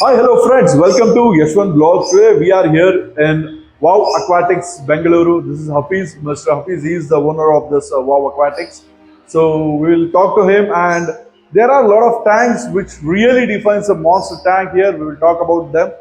Hi, hello friends. Welcome to Yashwant Vlogs. Today we are here in Wow Aquatics, Bangalore. This is Hafiz, Mr. Hafiz. He is the owner of this Wow Aquatics. So we will talk to him, and there are a lot of tanks which really defines a monster tank here. We will talk about them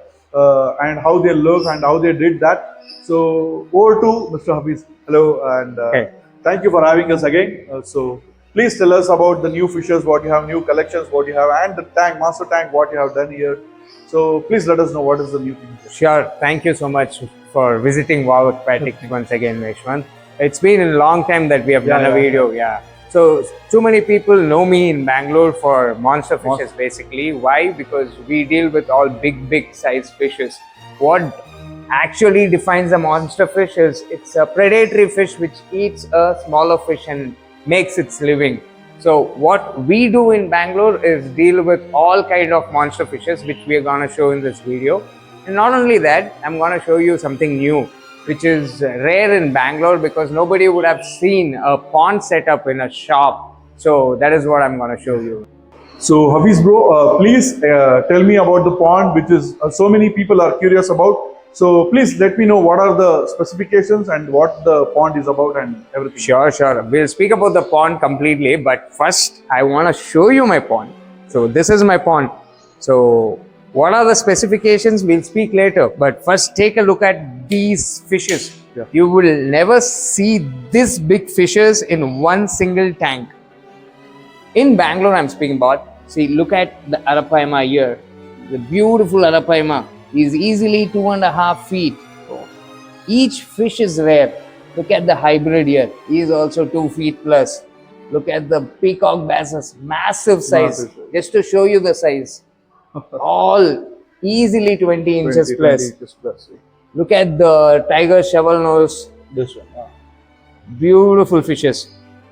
and how they look and how they did that. So over to Mr. Hafiz. Hello, and Okay. thank you for having us again. So please tell us about the new fishes, what you have, new collections, what you have, and the tank, master tank, what you have done here. So please let us know what is the new thing. Sure. Thank you so much for visiting Wow Aquatics once again, Vishwant. It's been a long time that we have done a video. Yeah. So too many people know me in Bangalore for monster fishes basically. Why? Because we deal with all big size fishes. What actually defines a monster fish is it's a predatory fish which eats a smaller fish and makes its living. So what we do in Bangalore is deal with all kind of monster fishes, which we are going to show in this video. And not only that, I'm going to show you something new, which is rare in Bangalore because nobody would have seen a pond setup in a shop. So that is what I'm going to show you. So Hafiz bro, please tell me about the pond, which is so many people are curious about. So please let me know what are the specifications and what the pond is about and everything. Sure. We'll speak about the pond completely, but first I want to show you my pond. So this is my pond. So what are the specifications? We'll speak later, but first take a look at these fishes. Yeah. You will never see this big fishes in one single tank. In Bangalore, I'm speaking about. See, look at the Arapaima here. The beautiful Arapaima is easily 2.5 feet. Each fish is rare. Look at the hybrid here. He is also 2 feet plus. Look at the peacock basses, massive size. Just to show you the size. All easily 20 inches plus. 20 inches plus. Look at the tiger shovel nose. This one. Beautiful fishes.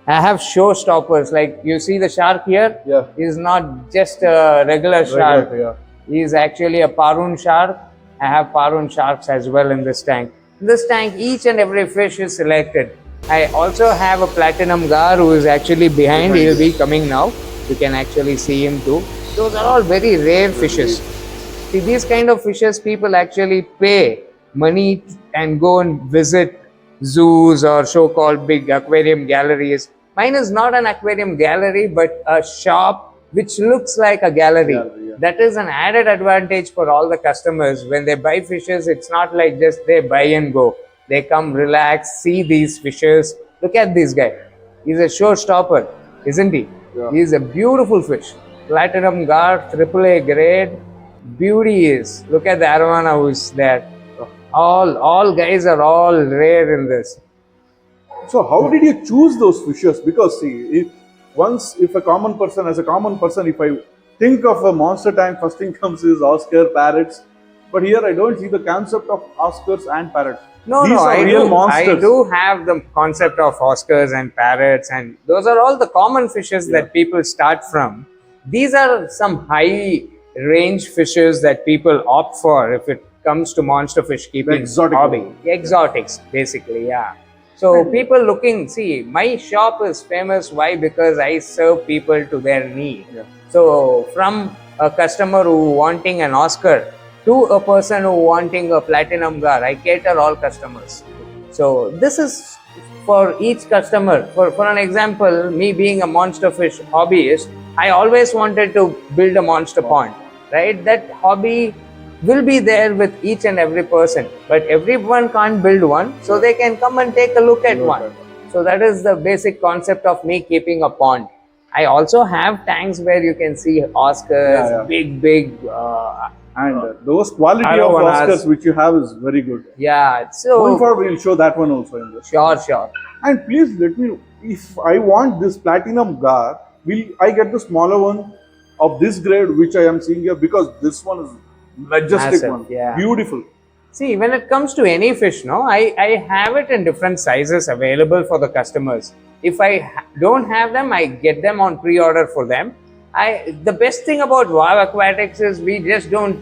I have showstoppers. Like you see the shark here? Yeah. Is not just a regular shark. Yeah. He is actually a Parun shark. I have Parun sharks as well in this tank. In this tank, each and every fish is selected. I also have a platinum gar who is actually behind. He will be coming now. You can actually see him too. Those are all very rare fishes. See, these kind of fishes, people actually pay money and go and visit zoos or so-called big aquarium galleries. Mine is not an aquarium gallery, but a shop which looks like a gallery. That is an added advantage for all the customers. When they buy fishes, it's not like just they buy and go. They come, relax, see these fishes. Look at this guy. He's a showstopper, isn't he? Yeah. He's a beautiful fish. Platinum gar, AAA grade. Beauty is. Look at the Arowana who's there. All guys are all rare in this. So how did you choose those fishes? Because see, if a common person, if I think of a monster tank, first thing comes is Oscar, parrots. But here I don't see the concept of Oscars and parrots. No, I do have the concept of Oscars and parrots, and those are all the common fishes that people start from. These are some high range fishes that people opt for if it comes to monster fish keeping exotic hobby. Exotics, basically, yeah. So people looking, see, my shop is famous. Why? Because I serve people to their need. Yeah. So from a customer who wanting an Oscar to a person who wanting a platinum gar, I cater all customers. So this is for each customer. For an example, me being a monster fish hobbyist, I always wanted to build a monster pond, right? That hobby will be there with each and every person, but everyone can't build one, so they can come and take a look at one. So that is the basic concept of me keeping a pond. I also have tanks where you can see Oscars, big and those quality arowanas. of Oscars which you have is very good. Yeah, so Going forward, we'll show that one also in this. Sure. And please let me know, if I want this platinum gar, will I get the smaller one of this grade which I am seeing here? Because this one is majestic. Massive, one. yeah. Beautiful. See, when it comes to any fish, no, I have it in different sizes available for the customers. If I don't have them, I get them on pre-order for them. The best thing about Wow Aquatics is we just don't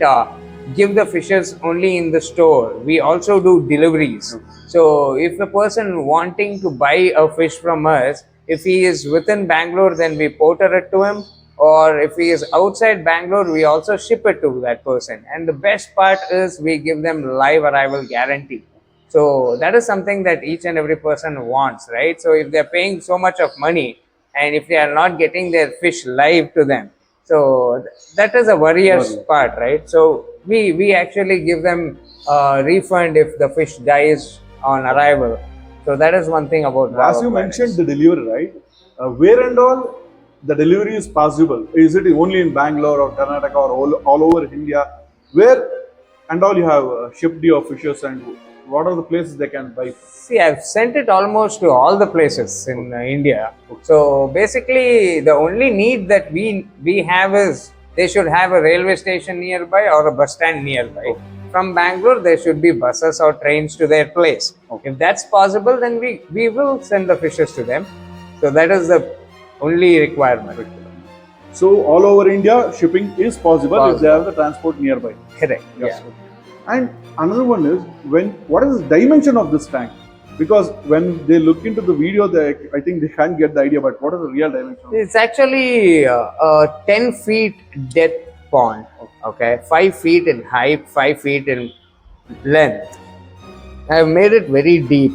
give the fishes only in the store. We also do deliveries. So if a person wanting to buy a fish from us, if he is within Bangalore, then we porter it to him. or if he is outside Bangalore, we also ship it to that person. And the best part is we give them live arrival guarantee. So that is something that each and every person wants, right? So if they're paying so much of money and if they are not getting their fish live to them, so that is a worry's part, right? So we actually give them a refund if the fish dies on arrival. So that is one thing about Wow As you Aquatics. mentioned the delivery, right? Where and all the delivery is possible? Is it only in Bangalore or Karnataka or all over India? Where and all you have shipped your fishes, and what are the places they can buy? See, I've sent it almost to all the places in India. So basically, the only need that we have is they should have a railway station nearby or a bus stand nearby. From Bangalore, there should be buses or trains to their place. If that's possible, then we will send the fishes to them. So that is the only requirement. So all over India, shipping is possible if they have the transport nearby. Correct. Yes. And another one is what is the dimension of this tank? Because when they look into the video, I think they can't get the idea. But what is the real dimension? It's actually a 10 feet depth pond. Okay, 5 feet in height, 5 feet in length. I've made it very deep.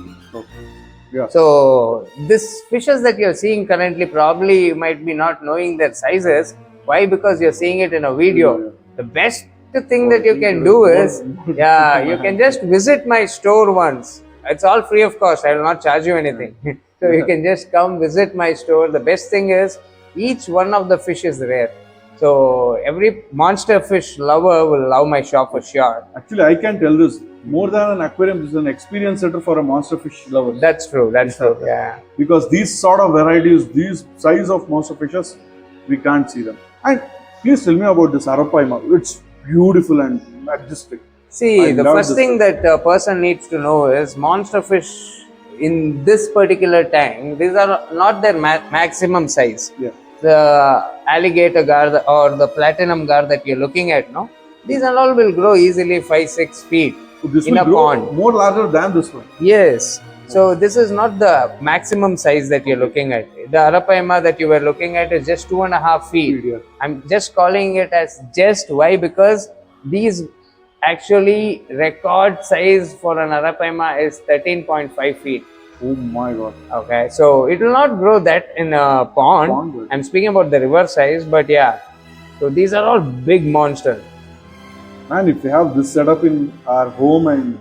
Yeah. So this fishes that you're seeing currently, probably you might be not knowing their sizes. Why? Because you're seeing it in a video. Yeah. The best thing that you can do is, you can just visit my store once. It's all free of cost. I will not charge you anything. So you can just come visit my store. The best thing is each one of the fish is rare. So every monster fish lover will love my shop for sure. Actually, I can tell this. More than an aquarium, this is an experience center for a monster fish lover. That's true. That's true. Yeah. Because these sort of varieties, these size of monster fishes, we can't see them. And please tell me about this arapaima. It's beautiful and majestic. See, the first thing that a person needs to know is monster fish in this particular tank, these are not their maximum size. Yeah. The alligator gar or the platinum gar that you're looking at, no? These and all will grow easily 5-6 feet This in will a grow pond. more larger than this one. Yes. So this is not the maximum size that you're looking at. The arapaima that you were looking at is just 2.5 feet. Yeah. I'm just calling it as just. Why? Because these actually record size for an arapaima is 13.5 feet. Oh my god. Okay, so it will not grow that in a pond. I'm speaking about the river size, but yeah. So these are all big monsters. And if you have this setup in our home and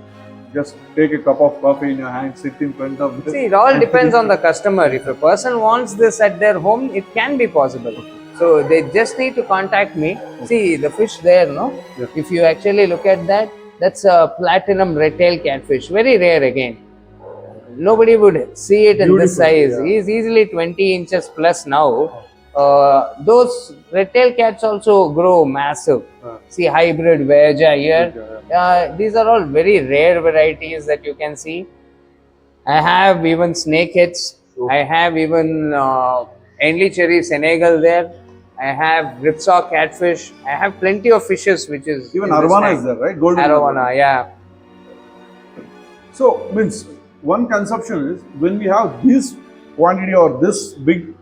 just take a cup of coffee in your hand, sit in front of this. See, it all depends on the customer. If a person wants this at their home, it can be possible. So they just need to contact me. See the fish there, no? Yeah. If you actually look at that, that's a platinum red-tailed catfish. Very rare again. Nobody would see it in this size. Yeah. He is easily 20 inches plus now. Those red-tailed cats also grow massive. See hybrid Veja here. These are all very rare varieties that you can see. I have even snakeheads. I have even cherry Senegal there. I have ripsaw catfish. I have plenty of fishes, which is even Arowana is there, right? Golden Arowana, yeah. So means one conception is when we have this quantity or this big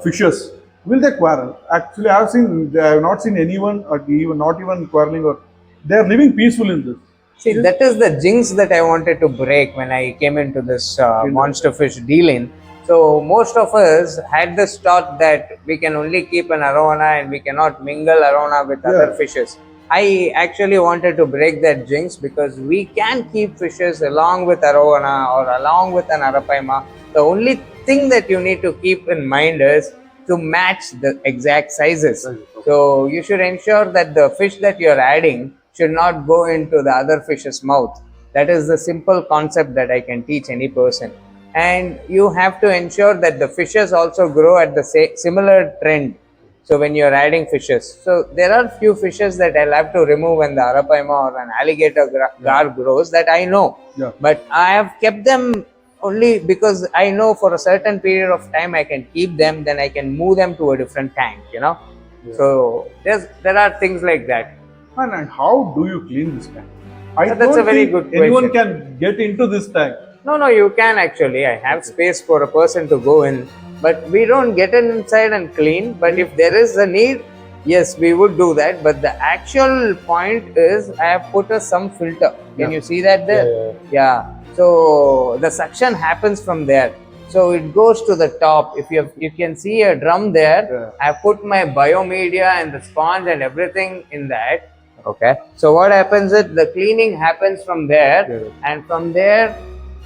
fishes, will they quarrel? Actually, I have not seen anyone or even not even quarreling, or they are living peaceful in this. See, that is the jinx that I wanted to break when I came into this monster fish dealing. So most of us had this thought that we can only keep an arowana and we cannot mingle arowana with other fishes. I actually wanted to break that jinx because we can keep fishes along with arowana or along with an arapaima. The only thing that you need to keep in mind is to match the exact sizes. So you should ensure that the fish that you're adding should not go into the other fish's mouth. That is the simple concept that I can teach any person. And you have to ensure that the fishes also grow at the similar trend. So when you're adding fishes, so there are few fishes that I'll have to remove when the arapaima or an alligator gar grows, that I know. Yeah. But I have kept them only because I know for a certain period of time I can keep them, then I can move them to a different tank, you know. Yeah. So there are things like that. And how do you clean this tank? That's a very good question. Anyone can get into this tank. No, you can actually. I have space for a person to go in. but we don't get inside and clean. But if there is a need, yes, we would do that. But the actual point is, I have put some filter. Can you see that there? Yeah. So the suction happens from there. So it goes to the top. If you can see a drum there, I have put my biomedia and the sponge and everything in that. Okay. So what happens is the cleaning happens from there, and from there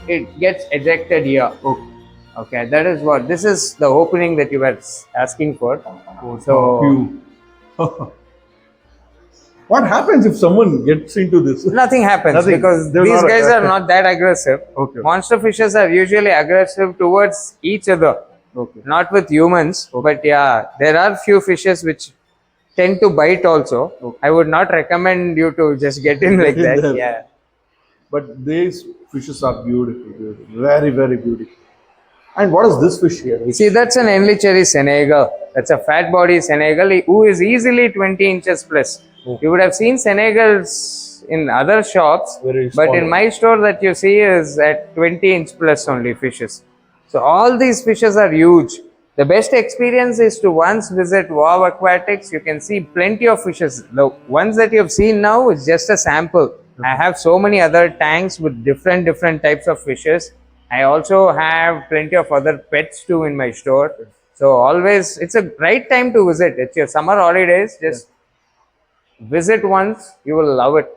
it gets ejected here. Okay. That is what. This is the opening that you were asking for. So what happens if someone gets into this? nothing happens because these guys are not that aggressive. Monster fishes are usually aggressive towards each other, not with humans. But yeah, there are few fishes which tend to bite also. I would not recommend you to just get in like that. Yeah. But these fishes are beautiful, very, very beautiful. And what is this fish here? See, that's an Enlicheri Senegal. That's a fat body Senegal who is easily 20 inches plus. You would have seen Senegals in other shops, but in my store that you see is at 20-inch plus only fishes. So all these fishes are huge. The best experience is to once visit Wow Aquatics. You can see plenty of fishes. The ones that you have seen now is just a sample. I have so many other tanks with different types of fishes. I also have plenty of other pets too in my store. So always, it's a right time to visit. It's your summer holidays. Just visit once, you will love it.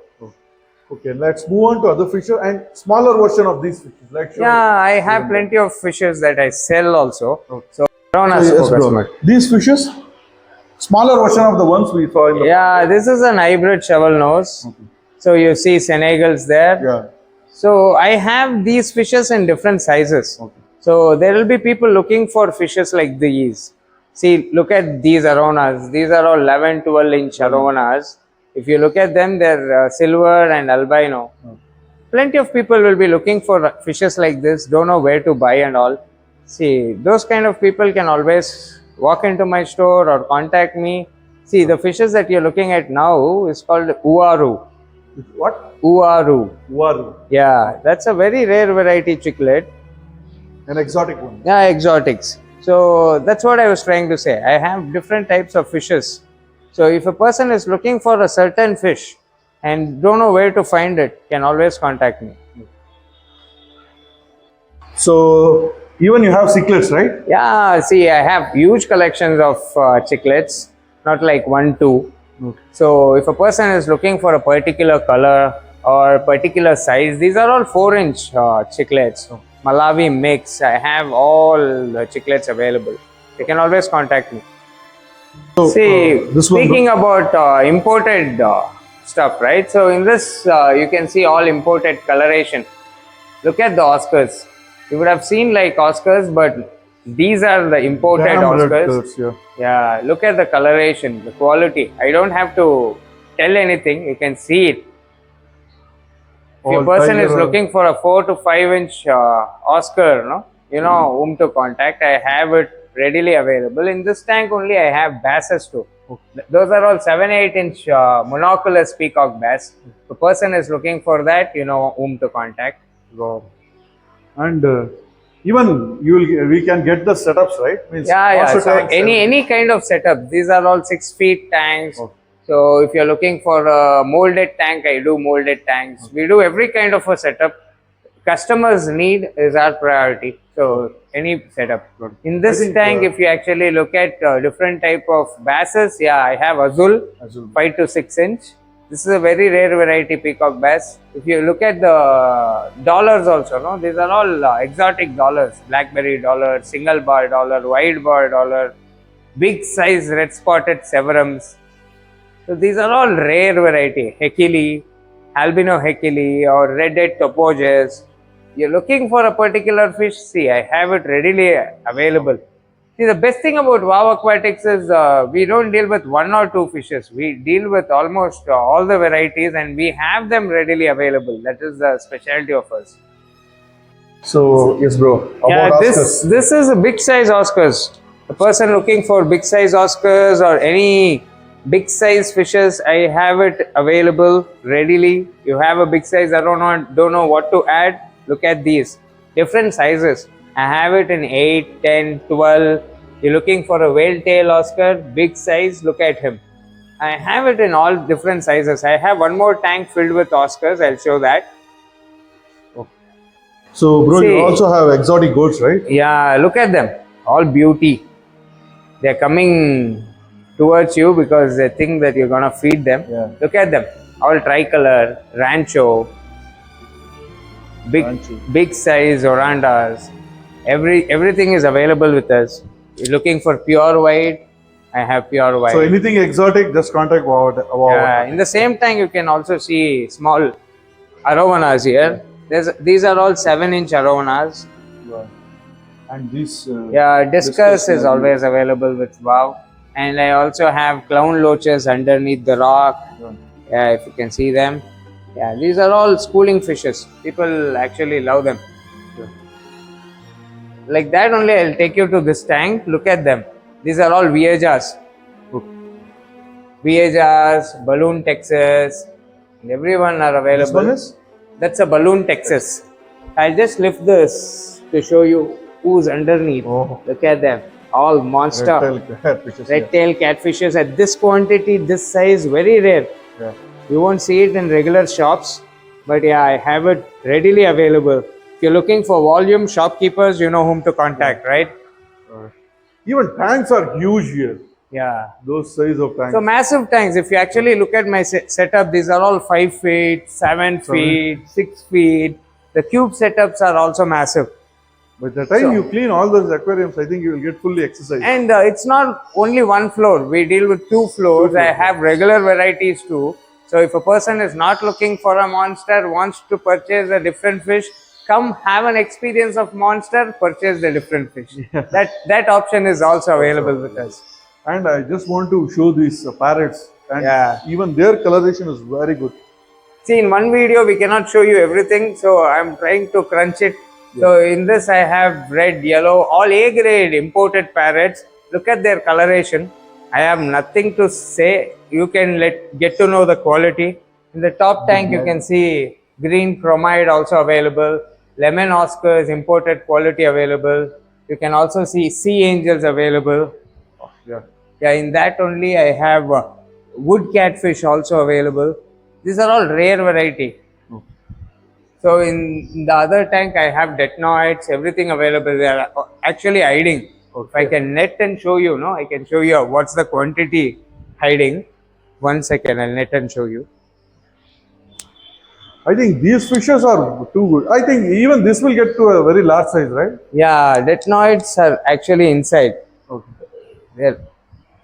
Okay, let's move on to other fishes and smaller version of these fishes. Like I have plenty of fishes that I sell also. So arowanas. These fishes, smaller version of the ones we saw in the this is an hybrid shovel nose. So you see Senegals there. So I have these fishes in different sizes. So there will be people looking for fishes like these. See, look at these arowanas. These are all 11, 12-inch arowanas. If you look at them, they're silver and albino. Plenty of people will be looking for fishes like this, don't know where to buy and all. See, those kind of people can always walk into my store or contact me. See, the fishes that you're looking at now is called uaru. What? Uaru. Uaru. Yeah, that's a very rare variety cichlid. An exotic one. Yeah, exotics. So that's what I was trying to say. I have different types of fishes. So if a person is looking for a certain fish and don't know where to find it, can always contact me. So even you have cichlids, right? Yeah, see, I have huge collections of cichlids, not like 1, 2. So if a person is looking for a particular color or particular size, these are all 4-inch cichlids. Malawi mix. I have all the cichlids available. They can always contact me. So, see, speaking about imported stuff, right? So in this, you can see all imported coloration. Look at the Oscars. You would have seen like Oscars, but these are the imported Oscars. Yeah, look at the coloration, the quality. I don't have to tell anything. You can see it. If a person is looking for a 4 to 5-inch Oscar, you know whom to contact. I have it readily available. In this tank only I have basses too. Those are all 7, 8-inch monoculous peacock bass. If a person is looking for that, you know whom to contact. And even we can get the setups, right? Means So any kind of setup. These are all 6 feet tanks. So if you're looking for a molded tank, I do molded tanks. We do every kind of a setup. Customers' need is our priority. So any setup. In this tank, if you actually look at different type of basses, I have azul 5 to 6 inch. This is a very rare variety peacock bass. If you look at the dollars also, these are all exotic dollars. Blackberry dollar, single bar dollar, wide bar dollar, big size red spotted severums. So these are all rare variety. Hekili, albino hekili or red-head topoges. You're looking for a particular fish, see, I have it readily available. See, the best thing about Wow Aquatics is we don't deal with 1 or 2 fishes. We deal with almost all the varieties and we have them readily available. That is the specialty of us. So, yes bro. This is a big size Oscars. A person looking for big size Oscars or any big size fishes, I have it available readily. You have a big size, I don't know what to add. Look at these different sizes. I have it in 8, 10, 12. You're looking for a whale tail Oscar, big size, look at him. I have it in all different sizes. I have one more tank filled with Oscars, I'll show that. So, bro, you See. also have exotic goats, right? Yeah, look at them, all beauty. They're coming towards you because they think that you're gonna feed them. Yeah. Look at them, all tricolor, rancho, big size orandas. Everything is available with us. You're looking for pure white, I have pure white. So, anything exotic, just contact Wow. In the same time, you can also see small arowanas here. These are all 7-inch arowanas. Yeah. And this. Discus is always available with Wow. And I also have clown loaches underneath the rock. Yeah, if you can see them. Yeah, these are all schooling fishes. People actually love them. Yeah. Like that only, I'll take you to this tank. Look at them. These are all Viajas. Viajas, Balloon Texas, and everyone are available. This one is? That's a Balloon Texas. I'll just lift this to show you who's underneath. Oh. Look at them. All monster. Red-tail catfishes at this quantity, this size, very rare. Yeah. You won't see it in regular shops. But yeah, I have it readily available. If you're looking for volume, shopkeepers, you know whom to contact, right? Even tanks are huge here. Yeah. Those size of tanks. So massive tanks. If you actually look at my setup, these are all 5 feet, 7 feet, 6 feet. The cube setups are also massive. By the time you clean all those aquariums, I think you will get fully exercised. And it's not only one floor. We deal with 2 floors. I have regular varieties too. So if a person is not looking for a monster, wants to purchase a different fish, come have an experience of monster, purchase the different fish. Yeah. That option is also available with us. And I just want to show these parrots. And even their coloration is very good. See, in one video, we cannot show you everything. So I'm trying to crunch it. Yeah. So in this, I have red, yellow, all A-grade imported parrots. Look at their coloration. I have nothing to say. You can get to know the quality. In the top tank, you can see green chromide also available. Lemon Oscars, imported quality available. You can also see sea angels available. Yeah, in that only I have wood catfish also available. These are all rare variety. So in the other tank, I have detnoids, everything available. They are actually hiding. If I can net and show you, no, I can show you what's the quantity hiding. 1 second, I'll net and show you. I think these fishes are too good. I think even this will get to a very large size, right? Yeah, detnoids are actually inside. There,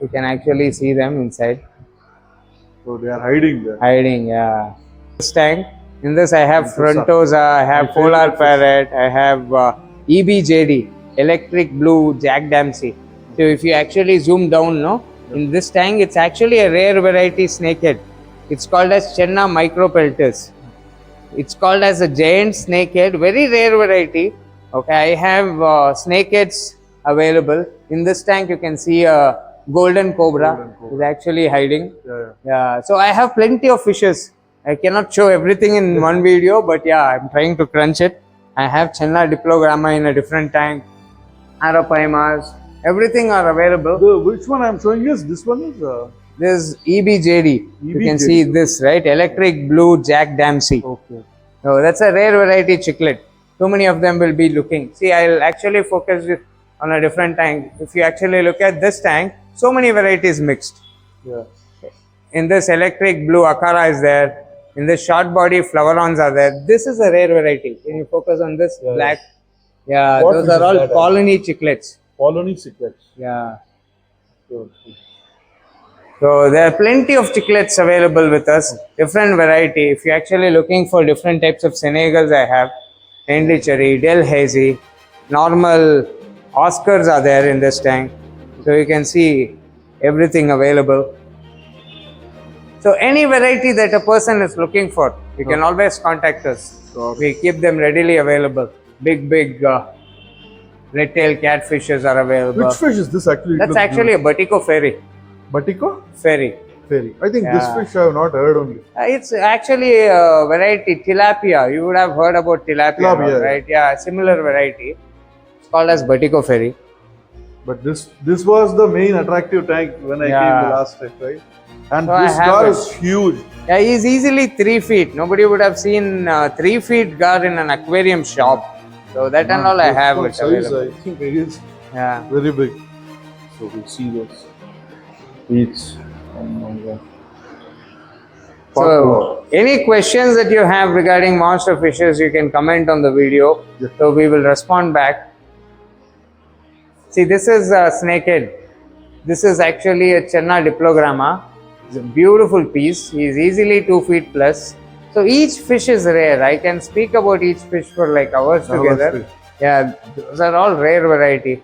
you can actually see them inside. So they are hiding there. Hiding, yeah. This tank, in this I have frontosa, I have polar parrot, I have EBJD, electric blue Jack Dempsey. So if you actually zoom down, no, in this tank, it's actually a rare variety snakehead. It's called as Chenna micropeltus. It's called as a giant snakehead, very rare variety. Okay, I have snakeheads available. In this tank, you can see a golden cobra is actually hiding. Yeah. So I have plenty of fishes. I cannot show everything in one video, but yeah, I'm trying to crunch it. I have Chenna diplogramma in a different tank, Arapaimas, everything are available. Which one I'm showing is this one is. This EBJD. You can see this, right? Electric blue Jack Dempsey. Okay. So that's a rare variety cichlid. Too many of them will be looking. See, I'll actually focus on a different tank. If you actually look at this tank, so many varieties mixed. Yeah. In this electric blue Akara is there. In this short body flowerhorns are there. This is a rare variety. Can you focus on this black? Yeah, those are all colony cichlids. Colony cichlids. Yeah. So there are plenty of cichlids available with us, different variety. If you're actually looking for different types of Senegals, I have Henley Cherry, Del Hazy, normal Oscars are there in this tank. So you can see everything available. So any variety that a person is looking for, you can always contact us. We keep them readily available. Big red-tailed catfishes are available. Which fish is this actually? That's actually a Batico fairy. Batico? Fairy. I think this fish I have not heard only. It's actually a variety, tilapia. You would have heard about tilapia, right? Yeah, similar variety. called as Vertigo Ferry. But this was the main attractive tank when I came the last time, right? And So I this have gar it. is huge. Yeah, he's easily 3 feet. Nobody would have seen 3 feet gar in an aquarium shop. So that and all I have it Size, available. I think it is Yeah. very big. So we'll see those. Each. Oh my God. So any questions that you have regarding monster fishes, you can comment on the video. Yeah. So we will respond back. See, this is a snakehead. This is actually a Chenna diplogramma. It's a beautiful piece. He is easily 2 feet plus. So each fish is rare. I can speak about each fish for like hours together. Yeah, those are all rare variety.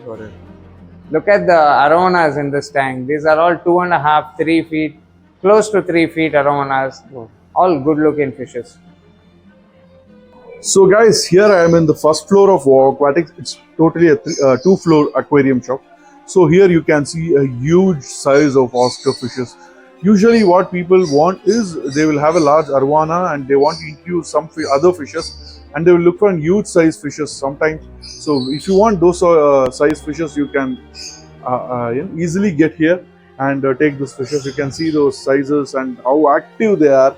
Got it. Look at the arowanas in this tank. These are all 2.5, 3 feet, close to 3 feet arowanas. All good looking fishes. So guys, here I am in the first floor of Wow Aquatics. It's totally a 2-floor aquarium shop. So here you can see a huge size of Oscar fishes. Usually what people want is they will have a large arowana and they want to include some other fishes and they will look for huge size fishes sometimes. So if you want those size fishes, you can easily get here and take those fishes. You can see those sizes and how active they are.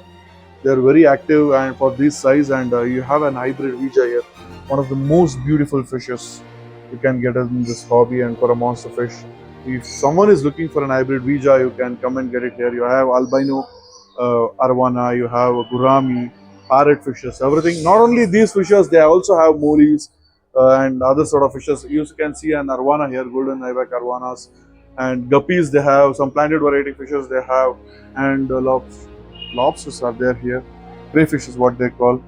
They are very active and for this size, and you have an hybrid vija here, one of the most beautiful fishes you can get in this hobby and for a monster fish. If someone is looking for an hybrid vija, you can come and get it here. You have albino arowana, you have gurami, parrot fishes, everything. Not only these fishes, they also have molies and other sort of fishes. You can see an arowana here, golden ibex arowanas, and guppies. They have some planted variety fishes. They have and lobsters are there here. Crayfish is what they call,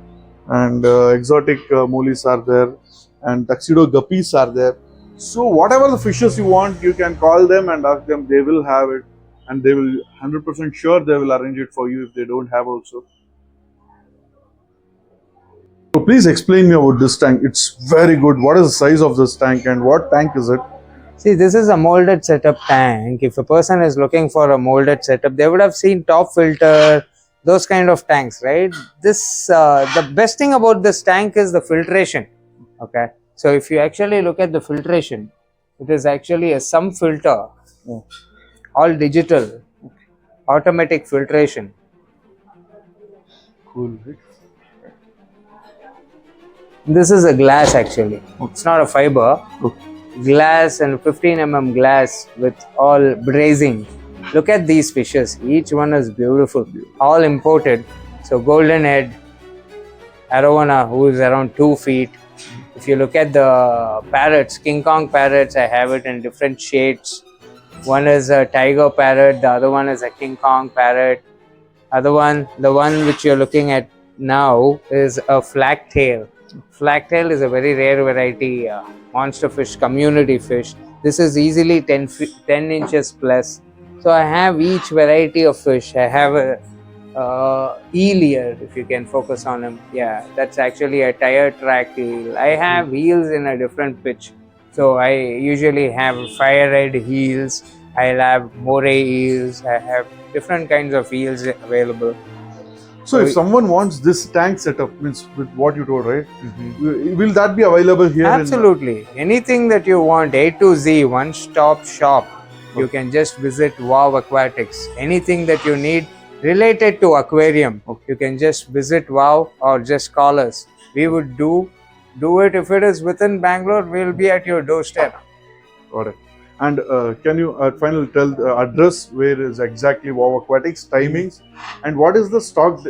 and exotic molies are there, and tuxedo guppies are there. So whatever the fishes you want, you can call them and ask them. They will have it, and they will 100% sure they will arrange it for you if they don't have also. So please explain me about this tank. It's very good. What is the size of this tank and what tank is it? See, this is a molded setup tank. If a person is looking for a molded setup, they would have seen top filter, those kind of tanks, right? This the best thing about this tank is the filtration. Okay, so if you actually look at the filtration, it is actually a sump filter, all digital, automatic filtration. Cool. Right? This is a glass actually. It's not a fiber. Glass and 15 mm glass with all brazing. Look at these fishes. Each one is beautiful. All imported. So golden head, Arowana, who is around 2 feet. If you look at the parrots, King Kong parrots, I have it in different shades. One is a tiger parrot. The other one is a King Kong parrot. Other one, the one which you're looking at now, is a flagtail. Flagtail is a very rare variety monster fish, community fish. This is easily 10 inches plus. So I have each variety of fish. I have a eel here, if you can focus on him. Yeah, that's actually a tire track eel. I have eels in a different pitch. So I usually have fire red eels. I'll have moray eels. I have different kinds of eels available. So if someone wants this tank setup, means with what you told, right? Will that be available here? Absolutely. Anything that you want, A to Z, one-stop shop. You can just visit Wow Aquatics. Anything that you need related to aquarium, you can just visit Wow or just call us. We would do it. If it is within Bangalore, we'll be at your doorstep. Got it. And can you finally tell the address where is exactly Wow Aquatics, timings, and what is the stock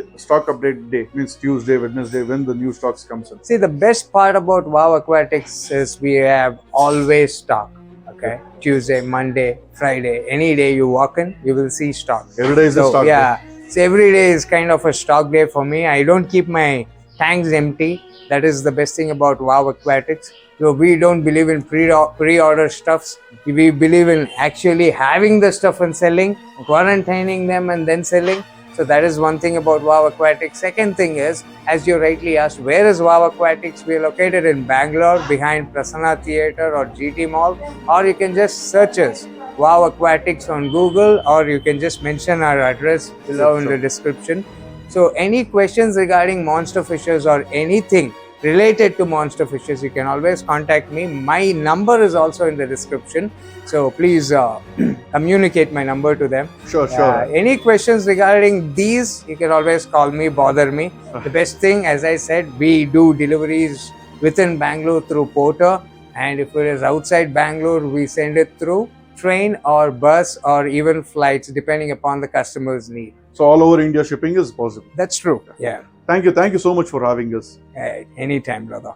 update day? Means Tuesday, Wednesday, when the new stocks comes in. See, the best part about Wow Aquatics is we have always stock. Okay, Tuesday, Monday, Friday, any day you walk in, you will see stock. Every day is a stock day. Day. So every day is kind of a stock day for me. I don't keep my tanks empty. That is the best thing about Wow Aquatics. So we don't believe in pre-order stuffs. We believe in actually having the stuff and selling, quarantining them and then selling. So that is one thing about Wow Aquatics. Second thing is, as you rightly asked, where is Wow Aquatics? We are located in Bangalore behind Prasanna Theatre or GT Mall, or you can just search us Wow Aquatics on Google, or you can just mention our address below in the description. So any questions regarding monster fishes or anything, related to monster fishes, you can always contact me. My number is also in the description, so please communicate my number to them. Sure. Any questions regarding these, you can always call me, bother me. The best thing, as I said, we do deliveries within Bangalore through porter, and if it is outside Bangalore, we send it through train or bus or even flights, depending upon the customer's need. So all over India shipping is possible. That's true. Yeah. Thank you so much for having us. Anytime, brother.